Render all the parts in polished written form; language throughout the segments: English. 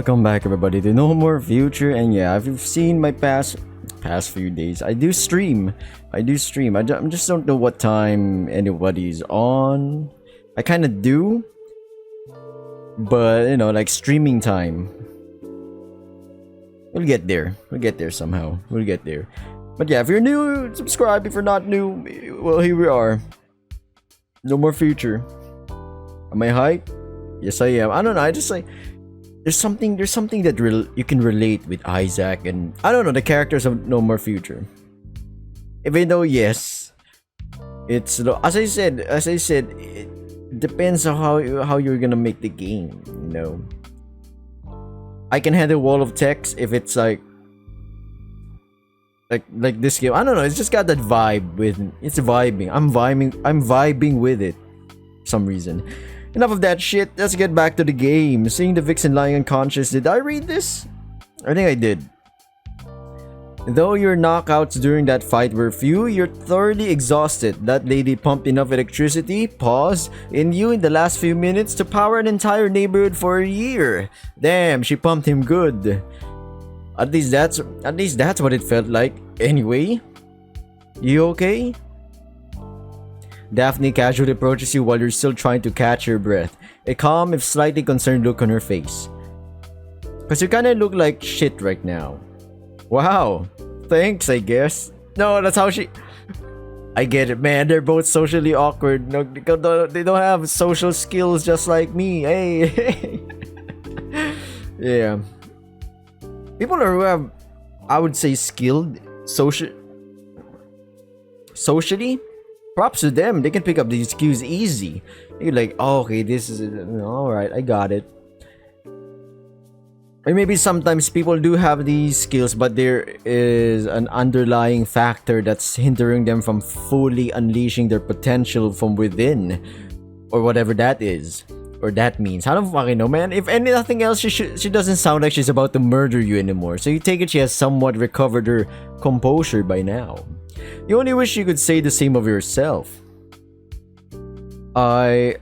welcome back everybody to No More Future. And yeah, if you've seen my past few days, I do stream. I just don't know what time anybody's on. I kind of do, but you know, like streaming time. We'll get there somehow. We'll get there. But yeah, if you're new, subscribe. If you're not new, well, here we are. No More Future. Am I hyped? Yes, I am. I don't know. I just like there's something that you can relate with Isaac and I don't know, the characters of No More Future. Even though yes, it's as I said, it depends on how you're gonna make the game. You know, I can handle wall of text if it's like this game. I don't know. It's just got that vibe with it's vibing. I'm vibing with it for some reason. Enough of that shit, let's get back to the game. Seeing the vixen lying unconscious, did I read this? I think I did. Though your knockouts during that fight were few, you're thoroughly exhausted. That lady pumped enough electricity, in you in the last few minutes to power an entire neighborhood for a year. Damn, she pumped him good. At least that's what it felt like. Anyway, you okay? Daphne casually approaches you while you're still trying to catch your breath. A calm, if slightly concerned look on her face. Cause you kinda look like shit right now. Wow. Thanks, I guess. No, that's how she... I get it, man. They're both socially awkward. No, they don't have social skills just like me. Hey. Yeah. People who have, I would say, skilled socially, props to them. They can pick up these cues easy. You're like, oh, okay, this is alright, I got it. Or maybe sometimes people do have these skills, but there is an underlying factor that's hindering them from fully unleashing their potential from within. Or whatever that is. Or that means. I don't fucking know, man. If nothing else, she doesn't sound like she's about to murder you anymore. So you take it she has somewhat recovered her composure by now. You only wish you could say the same of yourself. I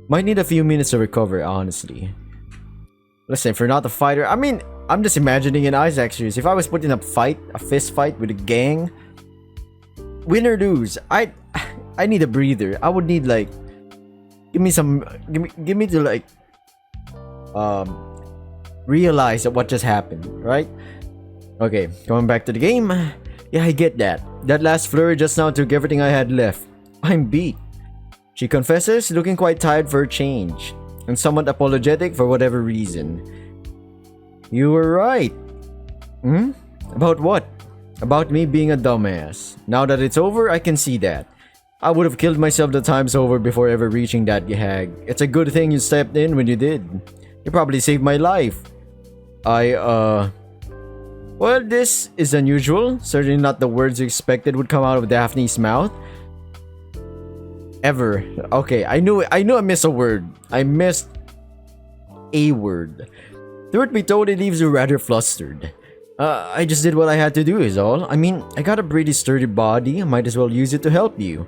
might need a few minutes to recover, honestly. Listen, if you're not a fighter, I mean, I'm just imagining an Isaac series. If I was put in a fist fight with a gang, win or lose, I need a breather. I would need like, give me to like, realize that what just happened, right? Okay, going back to the game. Yeah, I get that. That last flurry just now took everything I had left. I'm beat. She confesses, looking quite tired for a change, and somewhat apologetic for whatever reason. You were right. About what? About me being a dumbass. Now that it's over, I can see that. I would have killed myself the times over before ever reaching that hag. It's a good thing you stepped in when you did. You probably saved my life. Well, this is unusual. Certainly not the words you expected would come out of Daphne's mouth. Ever. Okay, I knew I missed a word. I missed a word. Truth be told, it leaves you rather flustered. I just did what I had to do is all. I mean, I got a pretty sturdy body. I might as well use it to help you.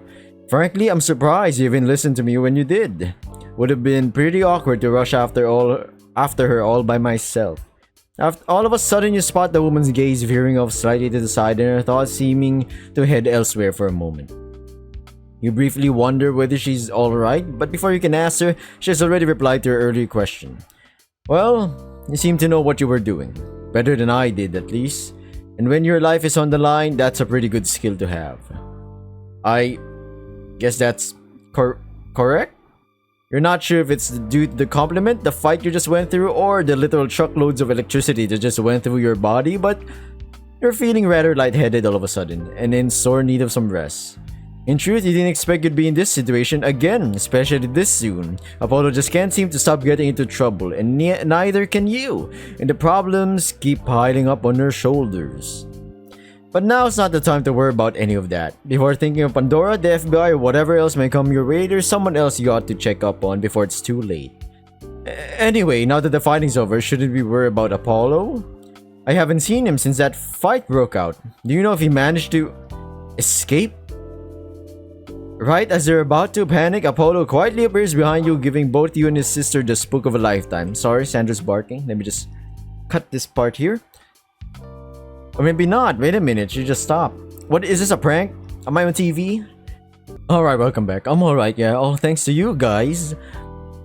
Frankly, I'm surprised you even listened to me when you did. Would have been pretty awkward to rush after her all by myself. All of a sudden, you spot the woman's gaze veering off slightly to the side and her thoughts seeming to head elsewhere for a moment. You briefly wonder whether she's alright, but before you can ask her, she has already replied to her earlier question. Well, you seem to know what you were doing. Better than I did, at least. And when your life is on the line, that's a pretty good skill to have. I guess that's correct? You're not sure if it's due to the compliment, the fight you just went through, or the literal truckloads of electricity that just went through your body, but you're feeling rather lightheaded all of a sudden, and in sore need of some rest. In truth, you didn't expect you'd be in this situation again, especially this soon. Apollo just can't seem to stop getting into trouble, and neither can you, and the problems keep piling up on her shoulders. But now's not the time to worry about any of that. Before thinking of Pandora, the FBI, or whatever else may come your way, there's someone else you ought to check up on before it's too late. Anyway, now that the fighting's over, shouldn't we worry about Apollo? I haven't seen him since that fight broke out. Do you know if he managed to escape? Right as they're about to panic, Apollo quietly appears behind you, giving both you and his sister the spook of a lifetime. Sorry, Sandra's barking. Let me just cut this part here. Or maybe not. Wait a minute, she just stopped. What, is this a prank? Am I on TV? Alright, welcome back. I'm alright, yeah. All thanks to you guys.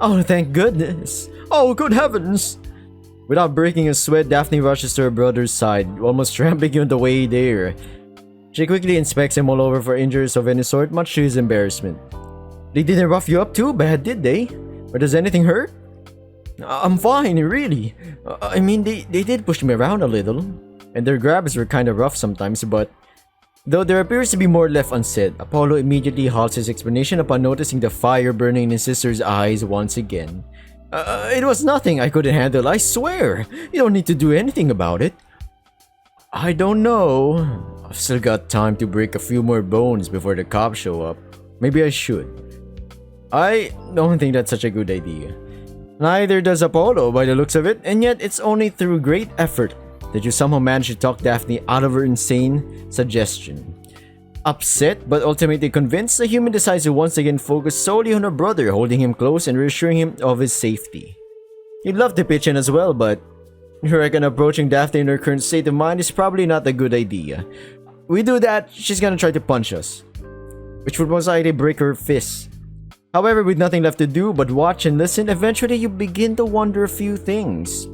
Oh, thank goodness. Oh, good heavens. Without breaking a sweat, Daphne rushes to her brother's side, almost trampling you on the way there. She quickly inspects him all over for injuries of any sort, much to his embarrassment. They didn't rough you up too bad, did they? Or does anything hurt? I'm fine, really. I mean, they did push me around a little. And their grabs were kind of rough sometimes, but... Though there appears to be more left unsaid, Apollo immediately halts his explanation upon noticing the fire burning in his sister's eyes once again. It was nothing I couldn't handle, I swear. You don't need to do anything about it. I don't know. I've still got time to break a few more bones before the cops show up. Maybe I should. I don't think that's such a good idea. Neither does Apollo by the looks of it, and yet it's only through great effort that you somehow managed to talk Daphne out of her insane suggestion. Upset but ultimately convinced, the human decides to once again focus solely on her brother, holding him close and reassuring him of his safety. He'd love to pitch in as well, but I reckon approaching Daphne in her current state of mind is probably not a good idea. We do that, she's gonna try to punch us, which would most likely break her fists. However, with nothing left to do but watch and listen, eventually you begin to wonder a few things.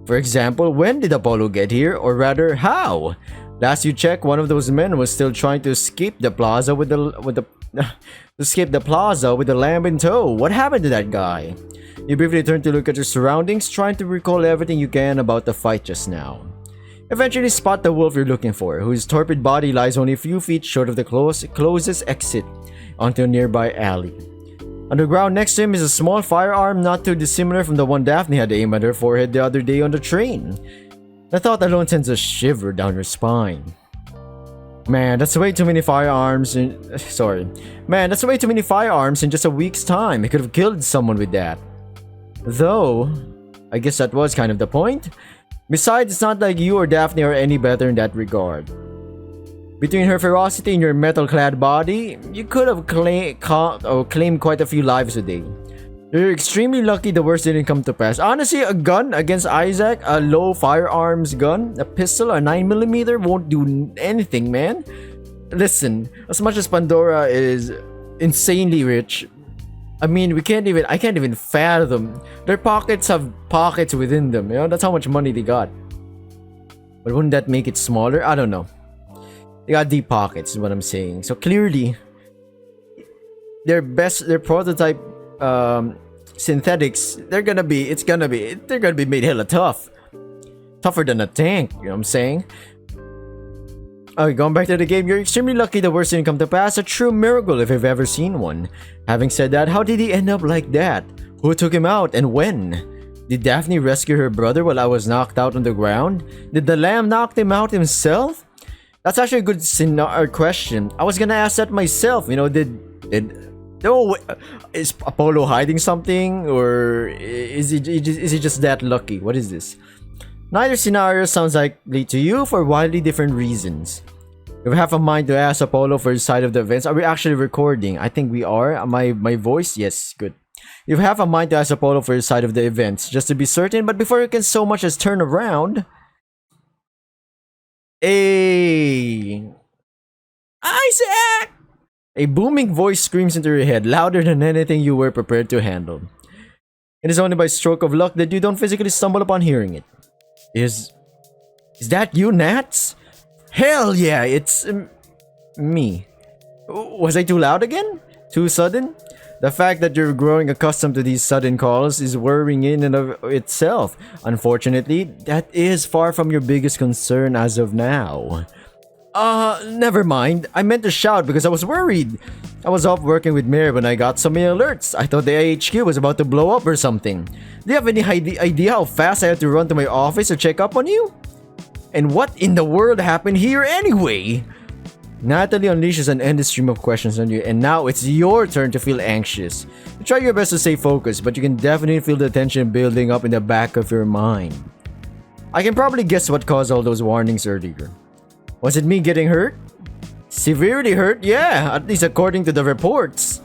For example, when did Apollo get here, or rather, how? Last you checked, one of those men was still trying to escape the plaza with the lamb in tow. What happened to that guy? You briefly turn to look at your surroundings, trying to recall everything you can about the fight just now. Eventually spot the wolf you're looking for, whose torpid body lies only a few feet short of the closest exit onto a nearby alley. On the ground next to him is a small firearm not too dissimilar from the one Daphne had aimed at her forehead the other day on the train. The thought alone sends a shiver down her spine. Man, that's way too many firearms in... Sorry. Man, that's way too many firearms in just a week's time. He could have killed someone with that. Though, I guess that was kind of the point. Besides, it's not like you or Daphne are any better in that regard. Between her ferocity and your metal-clad body, you could have claimed quite a few lives a day. You're extremely lucky the worst didn't come to pass. Honestly, a gun against Isaac, a low firearms gun, a pistol, a 9mm won't do anything, man. Listen, as much as Pandora is insanely rich, I mean, I can't even fathom. Their pockets have pockets within them, you know? That's how much money they got. But wouldn't that make it smaller? I don't know. They got deep pockets is what I'm saying. So clearly, their prototype synthetics, they're gonna be made hella tough. Tougher than a tank, you know what I'm saying? Okay, going back to the game, you're extremely lucky the worst didn't come to pass. A true miracle if you've ever seen one. Having said that, how did he end up like that? Who took him out and when? Did Daphne rescue her brother while I was knocked out on the ground? Did the lamb knock him out himself? That's actually a good question. I was gonna ask that myself. You know, is Apollo hiding something, or is he just that lucky? What is this? Neither scenario sounds likely to you for wildly different reasons. You have a mind to ask Apollo for his side of the events. Are we actually recording? I think we are. My voice? Yes, good. You have a mind to ask Apollo for his side of the events, just to be certain, but before you can so much as turn around... Isaac! A booming voice screams into your head, louder than anything you were prepared to handle. It is only by stroke of luck that you don't physically stumble upon hearing it. Is that you, Nats? Hell yeah, it's me. Was I too loud again? Too sudden? The fact that you're growing accustomed to these sudden calls is worrying in and of itself. Unfortunately, that is far from your biggest concern as of now. Never mind. I meant to shout because I was worried. I was off working with Mary when I got so many alerts. I thought the AHQ was about to blow up or something. Do you have any idea how fast I had to run to my office to check up on you? And what in the world happened here anyway? Natalie unleashes an endless stream of questions on you, and now it's your turn to feel anxious. You try your best to stay focused, but you can definitely feel the tension building up in the back of your mind. I can probably guess what caused all those warnings earlier. Was it me getting hurt? Severely hurt? Yeah, at least according to the reports.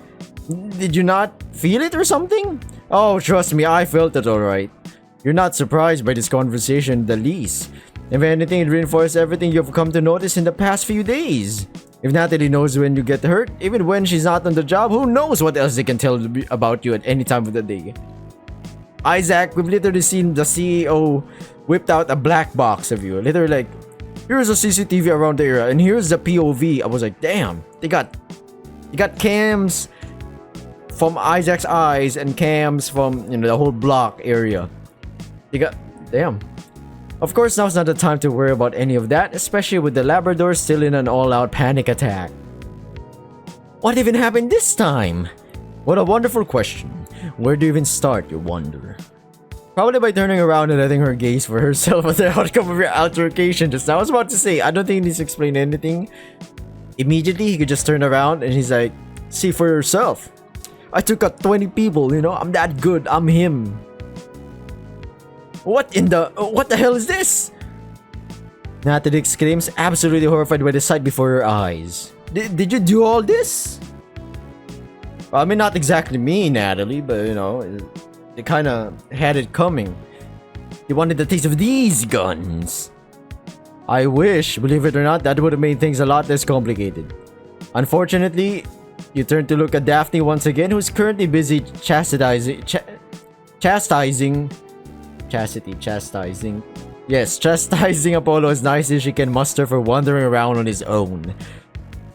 Did you not feel it or something? Oh, trust me, I felt it alright. You're not surprised by this conversation in the least. If anything, it reinforced everything you've come to notice in the past few days. If Natalie knows when you get hurt, even when she's not on the job, who knows what else they can tell about you at any time of the day. Isaac, we've literally seen the CEO whipped out a black box of you. Literally like, here's a CCTV around the area and here's the POV. I was like, damn, they got cams from Isaac's eyes and cams from, you know, the whole block area. They got, damn. Of course, now's not the time to worry about any of that, especially with the Labrador still in an all-out panic attack. What even happened this time? What a wonderful question. Where do you even start, you wonder? Probably by turning around and letting her gaze for herself at the outcome of your altercation just now. I was about to say, I don't think he needs to explain anything. Immediately, he could just turn around and he's like, see for yourself. I took out 20 people, you know, I'm that good, I'm him. What the hell is this? Natalie exclaims, absolutely horrified by the sight before her eyes. Did you do all this? Well, I mean, not exactly me, Natalie, but you know, they kind of had it coming. They wanted the taste of these guns. I wish, believe it or not, that would have made things a lot less complicated. Unfortunately, you turn to look at Daphne once again, who's currently busy chastising. Yes, chastising Apollo as nice as she can muster for wandering around on his own.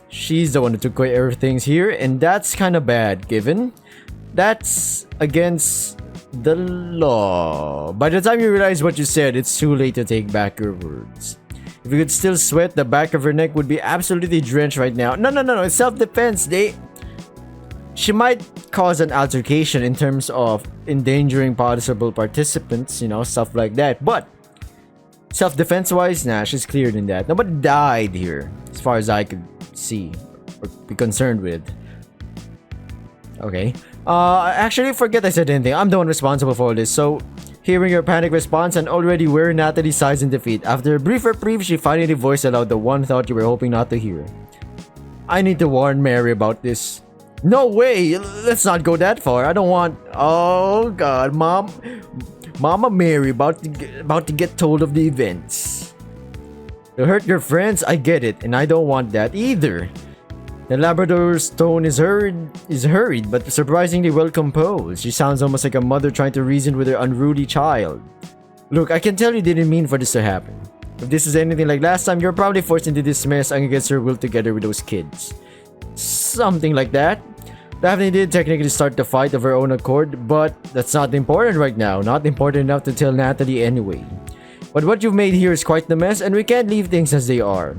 She's the one who took away everything here, and that's kind of bad, given that's against the law. By the time you realize what you said, it's too late to take back your words. If you could still sweat, the back of her neck would be absolutely drenched right now. No, it's self-defense. She might cause an altercation in terms of endangering possible participants, you know, stuff like that. But self-defense wise, nah, she's cleared in that. Nobody died here, as far as I could see or be concerned with. Okay. Actually, forget I said anything. I'm the one responsible for all this. So, hearing your panic response and already where Natalie sighs in defeat, after a brief reprieve, she finally voiced aloud the one thought you were hoping not to hear. I need to warn Mary about this. No way! Let's not go that far. I don't want... Oh god, Mama Mary about to get told of the events. To hurt your friends, I get it, and I don't want that either. The Labrador's tone is hurried, but surprisingly well composed. She sounds almost like a mother trying to reason with her unruly child. Look, I can tell you didn't mean for this to happen. If this is anything like last time, you're probably forced into this mess against her will together with those kids. Something like that. Daphne did technically start the fight of her own accord, but that's not important right now. Not important enough to tell Natalie anyway. But what you've made here is quite the mess, and we can't leave things as they are.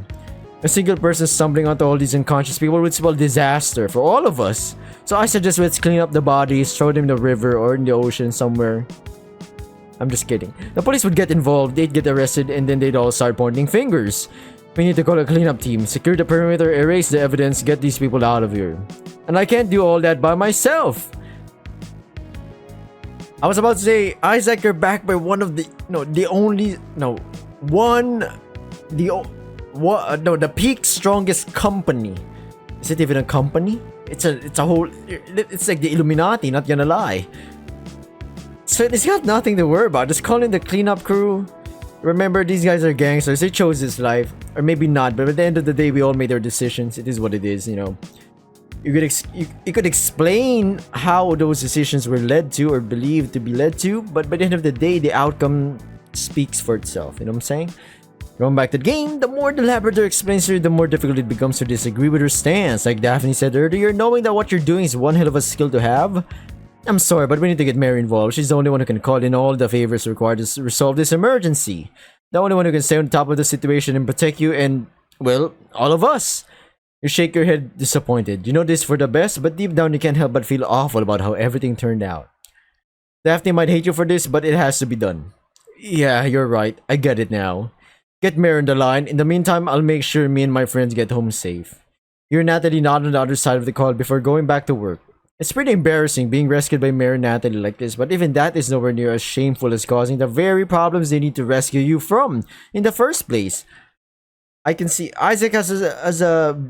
A single person stumbling onto all these unconscious people would spell disaster for all of us. So I suggest let's clean up the bodies, throw them in the river or in the ocean somewhere. I'm just kidding. The police would get involved, they'd get arrested, and then they'd all start pointing fingers. We need to call a cleanup team, secure the perimeter, erase the evidence, get these people out of here. And I can't do all that by myself. I was about to say, Isaac, you're backed by one of the, the peak strongest company. Is it even a company? It's a whole, it's like the Illuminati, not gonna lie. So it's got nothing to worry about. Just call in the cleanup crew. Remember, these guys are gangsters. They chose this life. Or maybe not, but at the end of the day, we all made our decisions. It is what it is, you know. You could explain how those decisions were led to or believed to be led to, but by the end of the day, the outcome speaks for itself. You know what I'm saying? Going back to the game, the more the Labrador explains to her, the more difficult it becomes to disagree with her stance. Like Daphne said earlier, knowing that what you're doing is one hell of a skill to have. I'm sorry, but we need to get Mary involved. She's the only one who can call in all the favors required to resolve this emergency. The only one who can stay on top of the situation and protect you and, well, all of us. You shake your head disappointed. You know this for the best, but deep down you can't help but feel awful about how everything turned out. Daphne might hate you for this, but it has to be done. Yeah, you're right. I get it now. Get Mary on the line. In the meantime, I'll make sure me and my friends get home safe. You're Natalie not on the other side of the call before going back to work. It's pretty embarrassing being rescued by Mary and Natalie like this, but even that is nowhere near as shameful as causing the very problems they need to rescue you from in the first place. I can see Isaac as a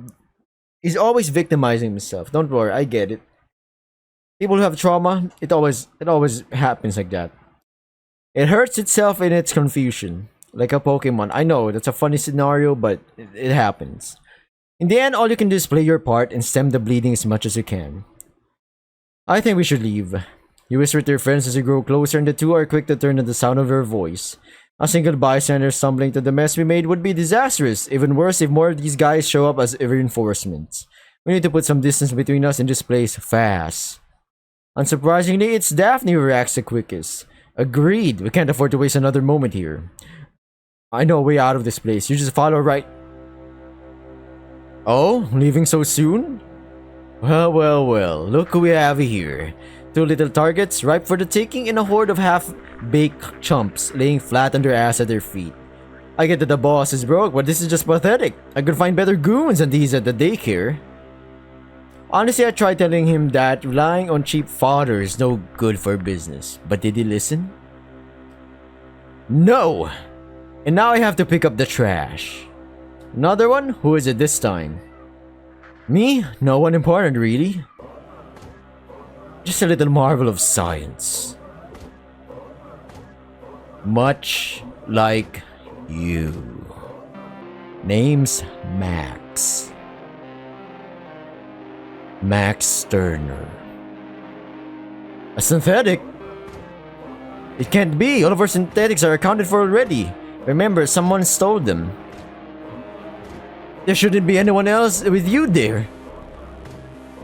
He's always victimizing himself. Don't worry, I get it. People who have trauma, it always happens like that. It hurts itself in its confusion. Like a Pokemon. I know, that's a funny scenario, but it happens. In the end, all you can do is play your part and stem the bleeding as much as you can. I think we should leave. You whisper to your friends as you grow closer, and the two are quick to turn to the sound of your voice. A single bystander stumbling to the mess we made would be disastrous. Even worse if more of these guys show up as reinforcements. We need to put some distance between us and this place fast. Unsurprisingly, it's Daphne who reacts the quickest. Agreed, we can't afford to waste another moment here. I know a way out of this place. You just follow right. Oh, leaving so soon? Well, well, well, look who we have here. Two little targets ripe for the taking and a horde of half-baked chumps laying flat on their ass at their feet. I get that the boss is broke, but this is just pathetic. I could find better goons than these at the daycare. Honestly, I tried telling him that relying on cheap fodder is no good for business. But did he listen? No! And now I have to pick up the trash. Another one? Who is it this time? Me? No one important, really. Just a little marvel of science. Much like you. Name's Max. Max Turner. A synthetic? It can't be. All of our synthetics are accounted for already. Remember, someone stole them. There shouldn't be anyone else with you there.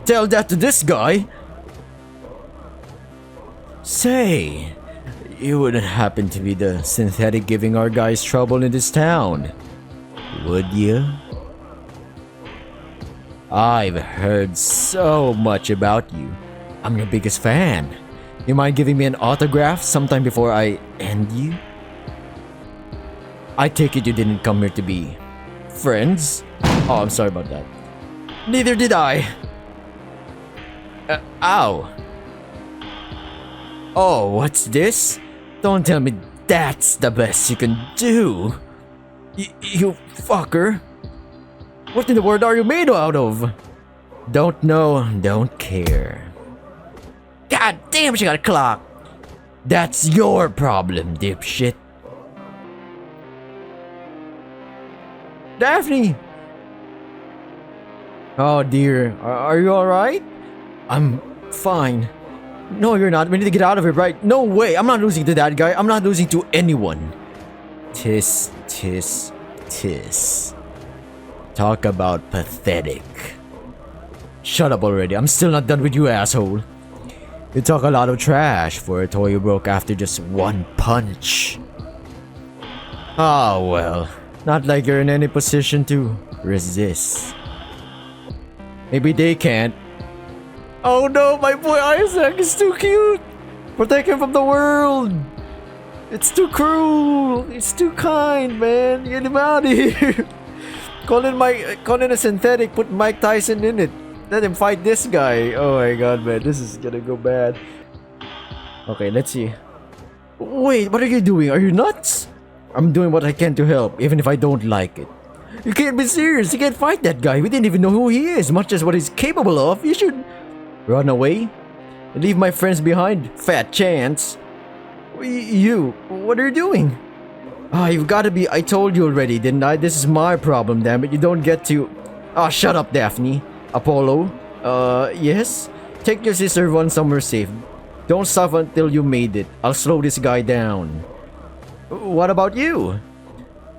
Tell that to this guy. Say, you wouldn't happen to be the synthetic giving our guys trouble in this town, would you? I've heard so much about you. I'm your biggest fan. You mind giving me an autograph sometime before I end you? I take it you didn't come here to be friends? Oh, I'm sorry about that. Neither did I. Ow. Oh, what's this? Don't tell me that's the best you can do. You fucker. What in the world are you made out of? Don't know, don't care. God damn, she got a clock. That's your problem, dipshit. Daphne! Oh dear, are you alright? I'm fine. No, you're not. We need to get out of here, right? No way! I'm not losing to that guy. I'm not losing to anyone. Tis, tis, tis. Talk about pathetic. Shut up already. I'm still not done with you, asshole. You talk a lot of trash for a toy you broke after just one punch. Oh well. Not like you're in any position to resist. Maybe they can't. Oh no, my boy Isaac is too cute! Protect him from the world! It's too cruel! It's too kind, man! Get him out of here! Call in a synthetic, put Mike Tyson in it. Let him fight this guy. Oh my god, man, this is gonna go bad. Okay, let's see. Wait, what are you doing? Are you nuts? I'm doing what I can to help, even if I don't like it. You can't be serious. You can't fight that guy. We didn't even know who he is, much as what he's capable of. You should run away. Leave my friends behind. Fat chance. You, what are you doing? Ah, you've got to be. I told you already, didn't I? This is my problem, damn it. You don't get to. Ah, shut up, Daphne. Apollo. Yes? Take your sister, run somewhere safe. Don't stop until you made it. I'll slow this guy down. What about you?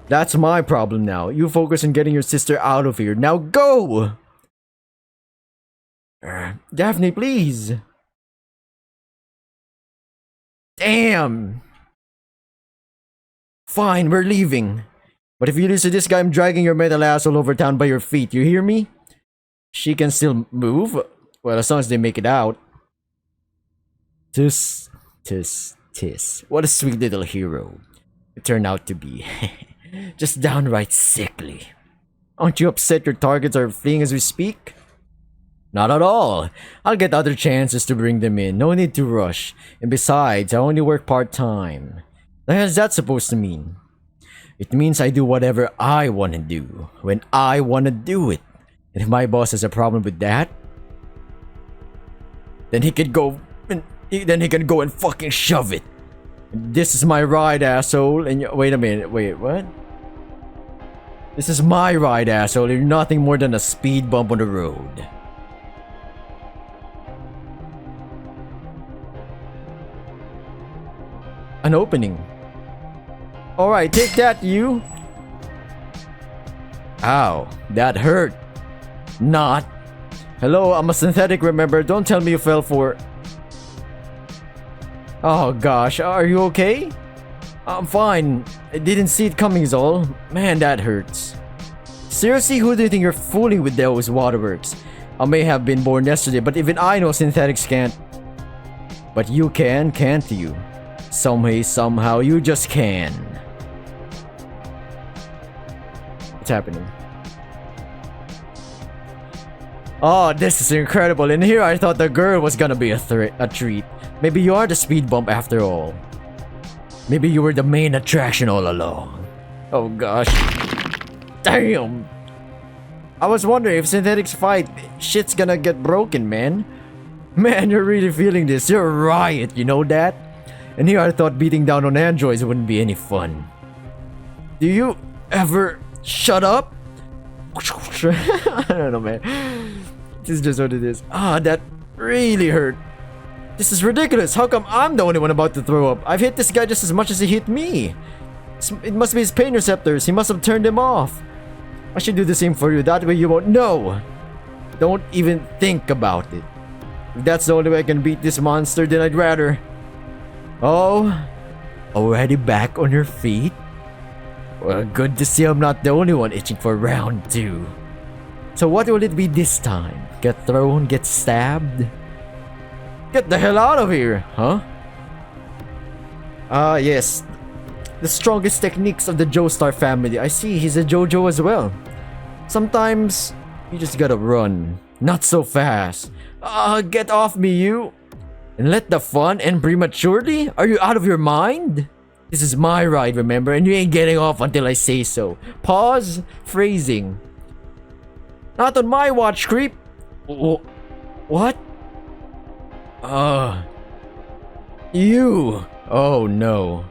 That's my problem now. You focus on getting your sister out of here. Now go! Daphne, please. Damn! Fine, we're leaving. But if you lose to this guy, I'm dragging your metal asshole over town by your feet. You hear me? She can still move. Well, as long as they make it out. Tis, tis, tis. What a sweet little hero it turned out to be. Just downright sickly. Aren't you upset your targets are fleeing as we speak? Not at all. I'll get other chances to bring them in. No need to rush. And besides, I only work part-time. The hell is that supposed to mean? It means I do whatever I want to do, when I want to do it. And if my boss has a problem with that, then he can go and fucking shove it. This is my ride, asshole. And wait a minute, wait, what? This is my ride, asshole. You're nothing more than a speed bump on the road. An opening. Alright, take that, you. Ow, that hurt. Not. Hello, I'm a synthetic, remember? Don't tell me you fell for... Oh gosh, are you okay? I'm fine. I didn't see it coming is all. Man, that hurts. Seriously, who do you think you're fooling with those waterworks? I may have been born yesterday, but even I know synthetics can't. But you can, can't you? Some way, somehow, you just can. What's happening? Oh, this is incredible. In here, I thought the girl was gonna be a treat. Maybe you are the speed bump after all. Maybe you were the main attraction all along. Oh gosh. Damn! I was wondering if synthetics fight, shit's gonna get broken, man. Man, you're really feeling this. You're a riot, you know that? And here I thought beating down on androids wouldn't be any fun. Do you ever shut up? I don't know, man. This is just what it is. Ah, that really hurt. This is ridiculous. How come I'm the only one about to throw up? I've hit this guy just as much as he hit me. It must be his pain receptors. He must have turned them off. I should do the same for you. That way you won't know. Don't even think about it. If that's the only way I can beat this monster, then I'd rather... Oh, already back on your feet? Well, good to see I'm not the only one itching for round 2. So what will it be this time? Get thrown, get stabbed? Get the hell out of here, huh? Ah, yes. The strongest techniques of the Joestar family. I see he's a JoJo as well. Sometimes you just gotta run. Not so fast. Get off me, you. And let the fun end prematurely? Are you out of your mind? This is my ride, remember? And you ain't getting off until I say so. Pause. Phrasing. Not on my watch, creep. What? You. Oh no.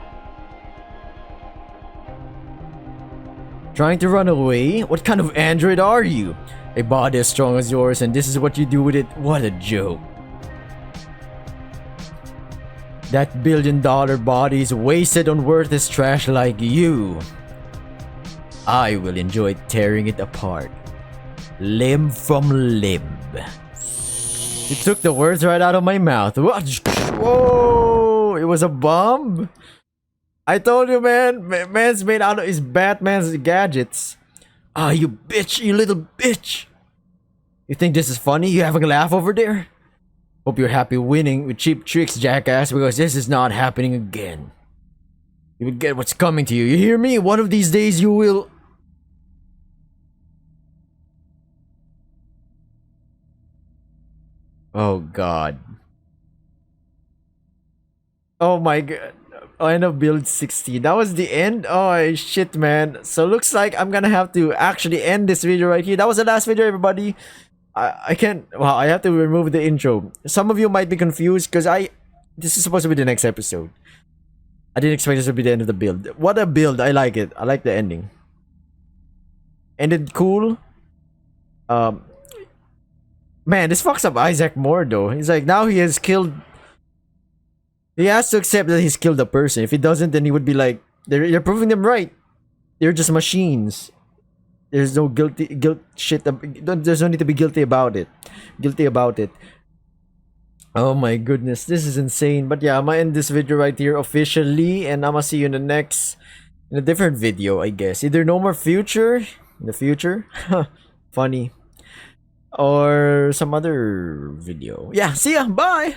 Trying to run away? What kind of android are you? A body as strong as yours, and this is what you do with it? What a joke. That $1 billion body is wasted on worthless trash like you. I will enjoy tearing it apart. Limb from limb. You took the words right out of my mouth. Whoa! It was a bomb? I told you, man. Man's made out of his Batman's gadgets. Ah, you bitch. You little bitch. You think this is funny? You having a laugh over there? Hope you're happy winning with cheap tricks, jackass, because this is not happening again. You will get what's coming to you. You hear me? One of these days you will... Oh god. Oh my god. End of build 16. That was the end? Oh shit, man. So looks like I'm gonna have to actually end this video right here. That was the last video, everybody. I can't... Well, I have to remove the intro. Some of you might be confused because this is supposed to be the next episode. I didn't expect this to be the end of the build. What a build. I like it. I like the ending. Ended cool. Man, this fucks up Isaac more though. He's like, now he has killed... He has to accept that he's killed a person. If he doesn't, then he would be like, you're proving them right. They're just machines. There's no guilt shit. There's no need to be guilty about it. Oh my goodness, this is insane. But yeah, I'm gonna end this video right here officially, and I'm gonna see you in a different video, I guess. Either No More Future in the future, funny, or some other video. Yeah, see ya. Bye.